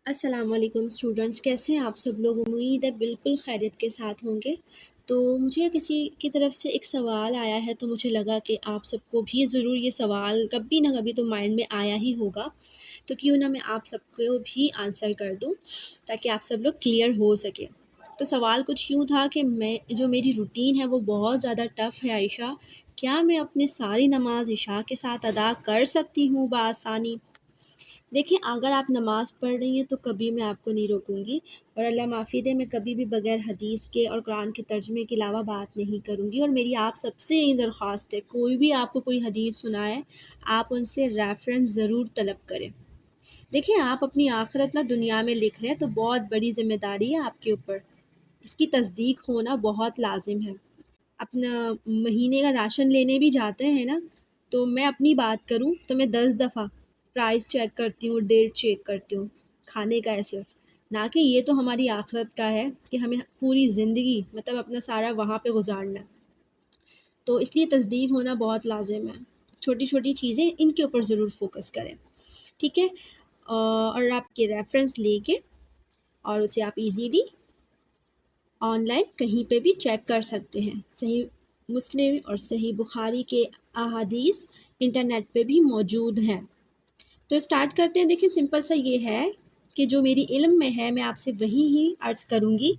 السلام علیکم اسٹوڈنٹس، کیسے ہیں آپ سب لوگ؟ امید ہے بالکل خیریت کے ساتھ ہوں گے۔ تو مجھے کسی کی طرف سے ایک سوال آیا ہے، تو مجھے لگا کہ آپ سب کو بھی ضرور یہ سوال کبھی نہ کبھی تو مائنڈ میں آیا ہی ہوگا، تو کیوں نہ میں آپ سب کو بھی آنسر کر دوں تاکہ آپ سب لوگ کلیئر ہو سکے۔ تو سوال کچھ یوں تھا کہ میری روٹین ہے وہ بہت زیادہ ٹف ہے عائشہ، کیا میں اپنے ساری نماز عشاء کے ساتھ ادا کر سکتی ہوں بآسانی؟ دیکھیں، اگر آپ نماز پڑھ رہی ہیں تو کبھی میں آپ کو نہیں روکوں گی، اور اللہ معافی دے میں کبھی بھی بغیر حدیث کے اور قرآن کے ترجمے کے علاوہ بات نہیں کروں گی۔ اور میری آپ سب سے یہی درخواست ہے، کوئی بھی آپ کو کوئی حدیث سنائے آپ ان سے ریفرنس ضرور طلب کریں۔ دیکھیں، آپ اپنی آخرت نہ دنیا میں لکھ رہے ہیں تو بہت بڑی ذمہ داری ہے آپ کے اوپر، اس کی تصدیق ہونا بہت لازم ہے۔ اپنا مہینے کا راشن لینے بھی جاتے ہیں نا، تو میں اپنی بات کروں تو میں 10 دفعہ پرائس چیک کرتی ہوں، ڈیٹ چیک کرتی ہوں، کھانے کا ہے صرف، نہ کہ یہ تو ہماری آخرت کا ہے کہ ہمیں پوری زندگی مطلب اپنا سارا وہاں پہ گزارنا ہے، تو اس لیے تصدیق ہونا بہت لازم ہے۔ چھوٹی چھوٹی چیزیں ان کے اوپر ضرور فوکس کریں، ٹھیک ہے؟ اور آپ کے ریفرنس لے کے اور اسے آپ ایزیلی آن لائن کہیں پہ بھی چیک کر سکتے ہیں۔ صحیح مسلم اور صحیح بخاری کے احادیث انٹرنیٹ پہ بھی موجود ہیں۔ تو اسٹارٹ کرتے ہیں۔ دیکھیں، سمپل سا یہ ہے کہ جو میری علم میں ہے میں آپ سے وہی ہی عرض کروں گی۔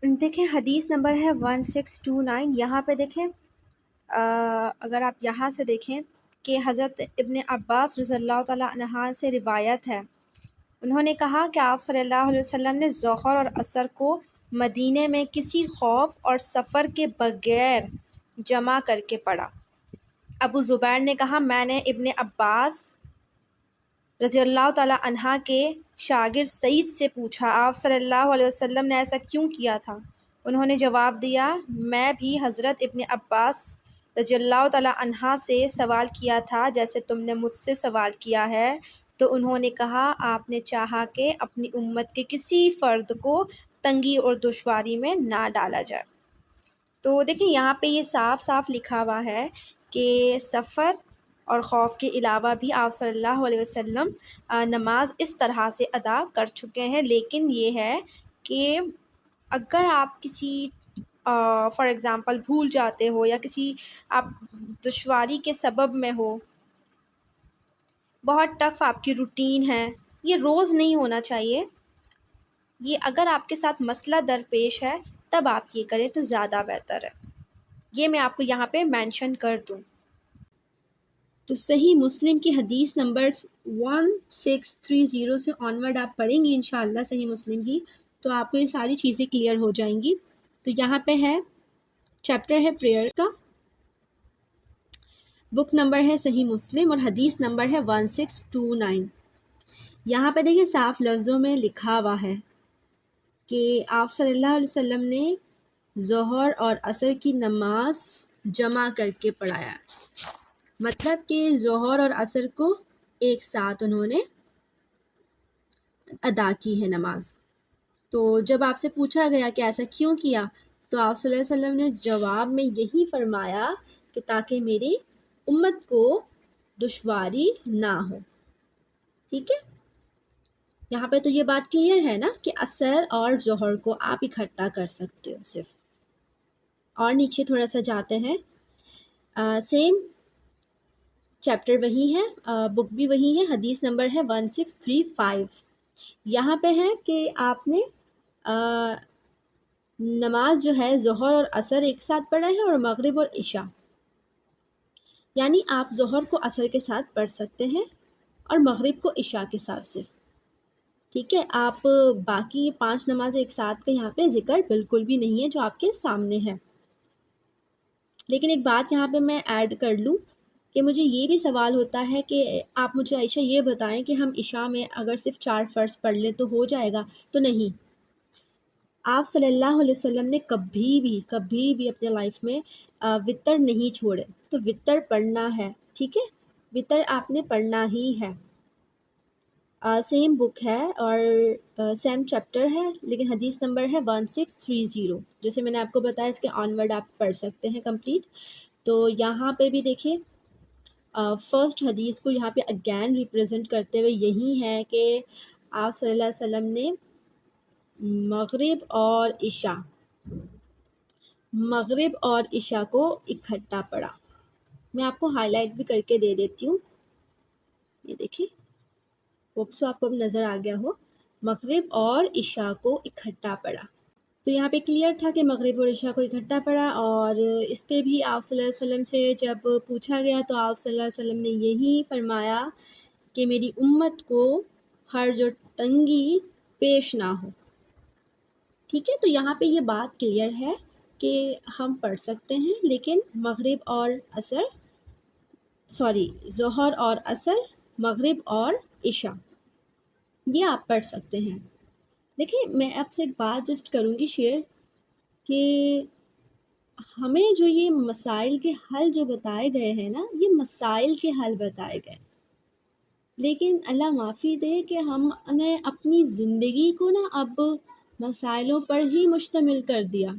دیکھیں، حدیث نمبر ہے 1629، یہاں پہ دیکھیں، اگر آپ یہاں سے دیکھیں کہ حضرت ابن عباس رضی اللہ تعالیٰ عنہ سے روایت ہے، انہوں نے کہا کہ آپ صلی اللہ علیہ وسلم نے ظہر اور عصر کو مدینے میں کسی خوف اور سفر کے بغیر جمع کر کے پڑھا۔ ابو زبیر نے کہا، میں نے ابن عباس رضی اللہ تعالیٰ عنہ کے شاگرد سعید سے پوچھا، آپ صلی اللہ علیہ وسلم نے ایسا کیوں کیا تھا؟ انہوں نے جواب دیا، میں بھی حضرت ابن عباس رضی اللہ تعالیٰ عنہ سے سوال کیا تھا جیسے تم نے مجھ سے سوال کیا ہے۔ تو انہوں نے کہا، آپ نے چاہا کہ اپنی امت کے کسی فرد کو تنگی اور دشواری میں نہ ڈالا جائے۔ تو دیکھیں، یہاں پہ یہ صاف صاف لکھا ہوا ہے کہ سفر اور خوف کے علاوہ بھی آپ صلی اللہ علیہ وسلم نماز اس طرح سے ادا کر چکے ہیں، لیکن یہ ہے کہ اگر آپ کسی فار ایگزامپل بھول جاتے ہو یا کسی آپ دشواری کے سبب میں ہو، بہت ٹف آپ کی روٹین ہے، یہ روز نہیں ہونا چاہیے، یہ اگر آپ کے ساتھ مسئلہ درپیش ہے تب آپ یہ کریں تو زیادہ بہتر ہے۔ یہ میں آپ کو یہاں پہ مینشن کر دوں۔ تو صحیح مسلم کی حدیث نمبر 1630 سے آنورڈ آپ پڑھیں گی انشاءاللہ صحیح مسلم کی، تو آپ کو یہ ساری چیزیں کلیئر ہو جائیں گی۔ تو یہاں پہ ہے، چیپٹر ہے پریئر کا، بک نمبر ہے صحیح مسلم اور حدیث نمبر ہے 1629۔ یہاں پہ دیکھیں صاف لفظوں میں لکھا ہوا ہے کہ آپ صلی اللہ علیہ وسلم نے ظہر اور عصر کی نماز جمع کر کے پڑھایا، مطلب کہ ظہر اور عصر کو ایک ساتھ انہوں نے ادا کی ہے نماز۔ تو جب آپ سے پوچھا گیا کہ ایسا کیوں کیا، تو آپ صلی اللہ علیہ وسلم نے جواب میں یہی فرمایا کہ تاکہ میری امت کو دشواری نہ ہو، ٹھیک ہے؟ یہاں پہ تو یہ بات کلیئر ہے نا کہ عصر اور ظہر کو آپ اکٹھا کر سکتے ہو صرف۔ اور نیچے تھوڑا سا جاتے ہیں، سیم چیپٹر وہی ہے، بک بھی وہی ہے، حدیث نمبر ہے 1635۔ یہاں پہ ہے کہ آپ نے نماز جو ہے ظہر اور عصر ایک ساتھ پڑھا ہے اور مغرب اور عشاء، یعنی آپ ظہر کو عصر کے ساتھ پڑھ سکتے ہیں اور مغرب کو عشاء کے ساتھ صرف، ٹھیک ہے؟ آپ باقی 5 نماز ایک ساتھ کا یہاں پہ ذکر بالکل بھی نہیں ہے جو آپ کے سامنے ہے۔ لیکن ایک بات یہاں پہ میں ایڈ کر لوں کہ مجھے یہ بھی سوال ہوتا ہے کہ آپ مجھے عائشہ یہ بتائیں کہ ہم عشاء میں اگر صرف 4 فرض پڑھ لیں تو ہو جائے گا؟ تو نہیں، آپ صلی اللہ علیہ وسلم نے کبھی بھی اپنے لائف میں وطر نہیں چھوڑے، تو وطر پڑھنا ہے، ٹھیک ہے؟ وطر آپ نے پڑھنا ہی ہے۔ سیم بک ہے اور سیم چیپٹر ہے، لیکن حدیث نمبر ہے 1630، جیسے میں نے آپ کو بتایا اس کے آنورڈ آپ پڑھ سکتے ہیں کمپلیٹ۔ تو یہاں پہ بھی دیکھیں، فرسٹ حدیث کو یہاں پہ اگین ریپریزنٹ کرتے ہوئے یہی ہے کہ آپ صلی اللہ علیہ وسلم نے مغرب اور عشاء کو اکٹھا پڑھا. میں آپ کو ہائی لائٹ بھی کر کے دے دیتی ہوں. یہ دیکھیں، ہوپ سو آپ کو اب نظر آ گیا ہو. مغرب اور عشاء کو اکٹھا پڑھا. تو یہاں پہ کلیئر تھا کہ مغرب اور عشاء کو اکٹھا پڑھا. اور اس پہ بھی آپ صلی اللہ علیہ وسلم سے جب پوچھا گیا تو آپ صلی اللہ علیہ وسلم نے یہی فرمایا کہ میری امت کو حرج اور تنگی پیش نہ ہو. ٹھیک ہے، تو یہاں پہ یہ بات کلیئر ہے کہ ہم پڑھ سکتے ہیں، لیکن مغرب اور ظہر اور عصر، مغرب اور عشاء یہ آپ پڑھ سکتے ہیں. دیکھیں، میں آپ سے ایک بات جسٹ کروں گی شیئر کہ ہمیں جو یہ مسائل کے حل جو بتائے گئے ہیں نا، یہ مسائل کے حل بتائے گئے، لیکن اللہ معافی دے کہ ہم نے اپنی زندگی کو نا اب مسائلوں پر ہی مشتمل کر دیا.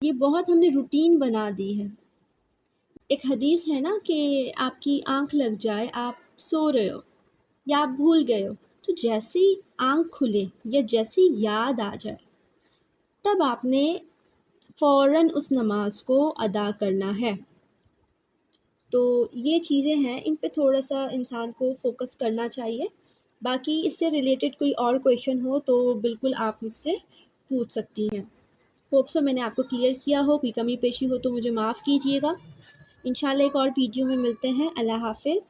یہ بہت ہم نے روٹین بنا دی ہے. ایک حدیث ہے نا کہ آپ کی آنکھ لگ جائے، آپ سو رہے ہو یا آپ بھول گئے ہو، تو جیسی آنکھ کھلے یا جیسی یاد آ جائے تب آپ نے فوراً اس نماز کو ادا کرنا ہے. تو یہ چیزیں ہیں، ان پہ تھوڑا سا انسان کو فوکس کرنا چاہیے. باقی اس سے ریلیٹڈ کوئی اور کویشچن ہو تو بالکل آپ مجھ سے پوچھ سکتی ہیں. ہوپ سو میں نے آپ کو کلیئر کیا ہو. کوئی کمی پیشی ہو تو مجھے معاف کیجیے گا. انشاءاللہ ایک اور ویڈیو میں ملتے ہیں. اللہ حافظ.